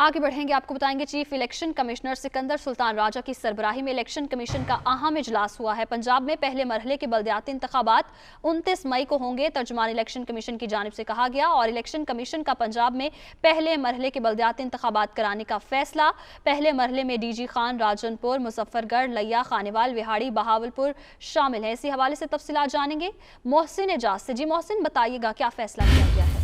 आगे बढ़ेंगे, आपको बताएंगे chief election commissioner Sikandar Sultan Raja की सरबराही में इलेक्शन कमीशन का अहम इजलास हुआ है। पंजाब में पहले मरहले के बल्दियाती इंतखाबात 29 मई को होंगे, तर्जुमान इलेक्शन कमीशन की जानिब से कहा गया। और इलेक्शन कमीशन का पंजाब में पहले मरहले के बल्दियाती इंतखाबात कराने का फैसला। पहले मरहले में डीजी खान, राजनपुर, मुजफ्फरगढ़, लिया, खानेवाल, विहाड़ी, बहावलपुर शामिल है। इसी हवाले से तफसीलात जानेंगे मोहसिन एजाज से। जी मोहसिन, बताइएगा क्या फैसला किया गया है?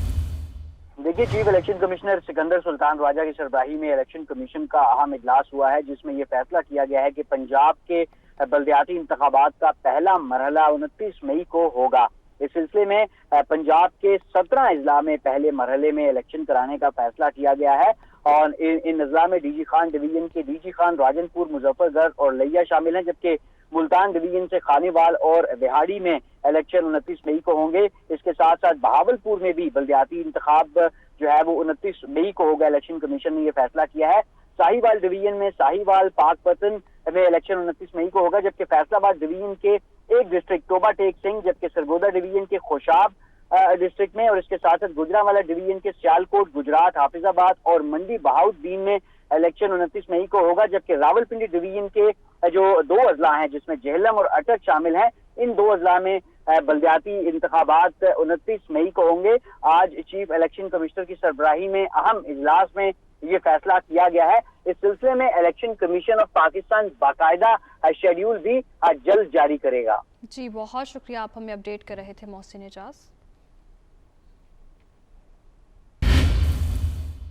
देखिए, chief election commissioner Sikandar Sultan Raja की सरबराही में इलेक्शन कमीशन का अहम इजलास हुआ है, जिसमें यह फैसला किया गया है कि पंजाब के बल्दियाती इंतखाबात का पहला मरहला 29 मई को होगा। इस सिलसिले में पंजाब के 17 अजला में पहले मरहले में इलेक्शन कराने का फैसला किया गया है। और इन अजला में डीजी खान डिवीजन के डीजी खान, राजनपुर, मुजफ्फरगढ़ और लिया शामिल हैं, जबकि मुल्तान डिवीजन से खानेवाल और बिहाड़ी में इलेक्शन 29 मई को होंगे। इसके साथ साथ बहावलपुर में भी बल्दियाती इंतखाब जो है वो 29 मई को होगा। इलेक्शन कमीशन ने यह फैसला किया है। साहिवाल डिवीजन में साहिवाल, पाकपतन में इलेक्शन 29 मई को होगा, जबकि फैसलाबाद डिवीजन के एक डिस्ट्रिक्ट टोबा टेक सिंह, जबकि सरगोदा डिवीजन के खुशाब डिस्ट्रिक्ट में और इसके साथ साथ गुजरांवाला डिवीजन के सियालकोट, गुजरात, हाफिजाबाद और मंडी बहाउद्दीन में इलेक्शन 29 मई को होगा। जबकि रावलपिंडी डिवीजन के जो 2 अजला हैं, जिसमें जेहलम और अटक शामिल हैं, इन 2 अजला में बल्दियाती इंतखाबात 29 मई को होंगे। आज चीफ इलेक्शन कमिश्नर की सरबराही में अहम इजलास में ये फैसला किया गया है। इस सिलसिले में इलेक्शन कमीशन ऑफ पाकिस्तान बाकायदा शेड्यूल भी जल्द जारी करेगा। जी बहुत शुक्रिया, आप हमें अपडेट कर रहे थे मोहसिन एजाज।